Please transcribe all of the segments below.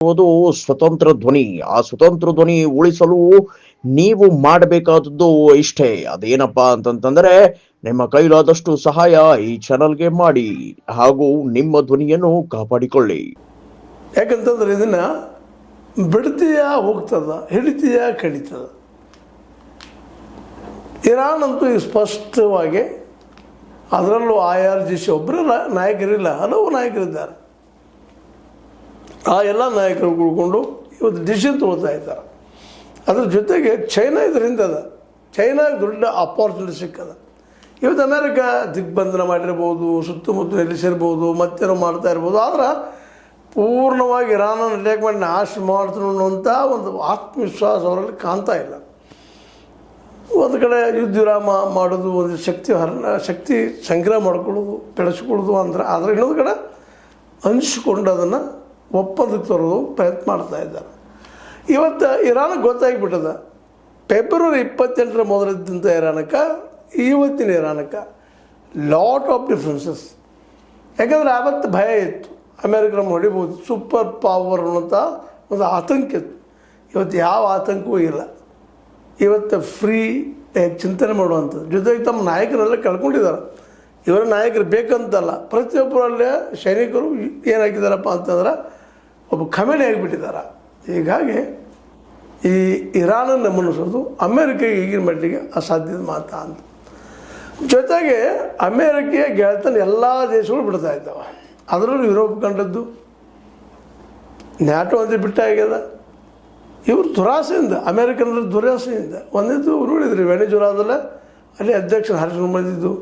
ಅದು ಸ್ವತಂತ್ರ ಧ್ವನಿ. ಆ ಸ್ವತಂತ್ರ ಧ್ವನಿ ಉಳಿಸಲು ನೀವು ಮಾಡಬೇಕಾದದ್ದು ಇಷ್ಟೇ. ಅದೇನಪ್ಪಾ ಅಂತಂತಂದ್ರೆ ನಿಮ್ಮ ಕೈಲಾದಷ್ಟು ಸಹಾಯ ಈ ಚಾನಲ್ಗೆ ಮಾಡಿ ಹಾಗೂ ನಿಮ್ಮ ಧ್ವನಿಯನ್ನು ಕಾಪಾಡಿಕೊಳ್ಳಿ. ಯಾಕಂತಂದ್ರೆ ಇದನ್ನು ಬಿಡ್ತೀಯ ಹೋಗ್ತದ, ಹಿಡಿತೀಯ ಕಡಿತದ. ಇರಾನ್ ಅಂತೂ ಸ್ಪಷ್ಟವಾಗಿ, ಅದರಲ್ಲೂ IRGC ಒಬ್ಬರೇ ನಾಯಕರಿಲ್ಲ, ಹಲವು ನಾಯಕರಿದ್ದಾರೆ. ಆ ಎಲ್ಲ ನಾಯಕರು ಕೂಡ್ಕೊಂಡು ಇವತ್ತು ಡಿಸಿಷನ್ ತೊಗೊಳ್ತಾ ಇದ್ದಾರೆ. ಅದ್ರ ಜೊತೆಗೆ ಚೈನಾ ಇದರಿಂದ ಅದ. ಚೈನಾಗೆ ದೊಡ್ಡ ಅಪಾರ್ಚುನಿಟಿ ಸಿಕ್ಕದ. ಇವತ್ತು ಅಮೇರಿಕಾ ದಿಗ್ಬಂಧನ ಮಾಡಿರ್ಬೋದು, ಸುತ್ತಮುತ್ತ ನಿಲ್ಲಿಸಿರ್ಬೋದು, ಮತ್ತೇನೋ ಮಾಡ್ತಾ ಇರ್ಬೋದು. ಆದ್ರೆ ಪೂರ್ಣವಾಗಿ ಇರಾನನ್ನು ಅಟ್ಯಾಕ್ ಮಾಡಿ ನಾಶ ಮಾಡ್ತಾರೆ ಅನ್ನುವಂಥ ಒಂದು ಆತ್ಮವಿಶ್ವಾಸ ಅವರಲ್ಲಿ ಕಾಣ್ತಾ ಇಲ್ಲ. ಒಂದು ಕಡೆ ಯುದ್ಧ ವಿರಾಮ ಮಾಡೋದು, ಒಂದು ಶಕ್ತಿ ಸಂಗ್ರಹ ಮಾಡ್ಕೊಳ್ಳೋದು, ಬೆಳೆಸ್ಕೊಳ್ಳೋದು ಅಂದ್ರೆ, ಆದರೆ ಇನ್ನೊಂದು ಕಡೆ ಹಂಚಿಕೊಂಡು ಅದನ್ನು ಒಪ್ಪಂದಕ್ಕೆ ತರೋದು ಪ್ರಯತ್ನ ಮಾಡ್ತಾ ಇದ್ದಾರೆ. ಇವತ್ತು ಇರಾನಿಗೆ ಗೊತ್ತಾಗಿಬಿಟ್ಟದ, ಫೆಬ್ರವರಿ 28 ಮೊದಲಿದ್ದಂಥ ಇರಾನಕ್ಕೆ ಇವತ್ತಿನ ಇರಾನಕ್ಕೆ ಲಾಟ್ ಆಫ್ ಡಿಫ್ರೆನ್ಸಸ್. ಯಾಕಂದರೆ ಆವತ್ತು ಭಯ ಇತ್ತು, ಅಮೇರಿಕ ಹೊಡಿಬೋದು, ಸೂಪರ್ ಪವರ್ ಅನ್ನೋಂಥ ಒಂದು ಆತಂಕ ಇತ್ತು. ಇವತ್ತು ಯಾವ ಆತಂಕವೂ ಇಲ್ಲ. ಇವತ್ತು ಫ್ರೀ ಚಿಂತನೆ ಮಾಡುವಂಥದ್ದು. ಜೊತೆಗೆ ತಮ್ಮ ನಾಯಕರೆಲ್ಲ ಕಳ್ಕೊಂಡಿದ್ದಾರೆ. ಇವರ ನಾಯಕರು ಬೇಕಂತಲ್ಲ, ಪ್ರತಿಯೊಬ್ಬರಲ್ಲೇ ಸೈನಿಕರು ಏನಾಗಿದ್ದಾರಪ್ಪ ಅಂತಂದ್ರೆ ಒಬ್ಬ ಖಮೇನಿ ಆಗಿಬಿಟ್ಟಿದ್ದಾರೆ. ಹೀಗಾಗಿ ಈ ಇರಾನನ್ನು ಮಣಿಸೋದು ಅಮೇರಿಕೆಗೆ ಈಗಿನ ಮಟ್ಟಿಗೆ ಅಸಾಧ್ಯದ ಮಾತಾ ಅಂತ. ಜೊತೆಗೆ ಅಮೇರಿಕೆಯ ಗೆಳೆತನ ಎಲ್ಲ ದೇಶಗಳು ಬಿಡ್ತಾ ಇದ್ದಾವೆ. ಅದರಲ್ಲೂ ಯುರೋಪ್ ಕಂಡದ್ದು ನ್ಯಾಟೋ ಅಂತ ಬಿಟ್ಟಾಗ್ಯದ. ಇವರು ದುರಾಸೆಯಿಂದ, ಅಮೇರಿಕನ್ರ ದುರಾಸೆಯಿಂದ ಒಂದಿದ್ದು ನೋಡಿದ್ರಿ, ವೆನಿಜುಲಾದಲ್ಲೇ ಅಲ್ಲಿ ಅಧ್ಯಕ್ಷರು ಹಾರಿಸ್ಕೊಂಡು ಬಂದಿದ್ದು.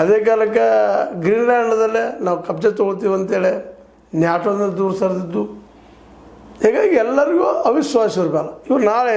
ಅದೇ ಕಾಲಕ್ಕೆ ಗ್ರೀನ್ಲ್ಯಾಂಡ್ದಲ್ಲೇ ನಾವು ಕಬ್ಜೆ ತೊಗೊಳ್ತೀವಿ ಅಂತೇಳಿ ನ್ಯಾಟೋದಿಂದ ದೂರ ಸರಿದಿದ್ದು. ಹೀಗಾಗಿ ಎಲ್ಲರಿಗೂ ಅವಿಶ್ವಾಸ ಇರಬಲ್ಲ. ಇವ್ರು ನಾಳೆ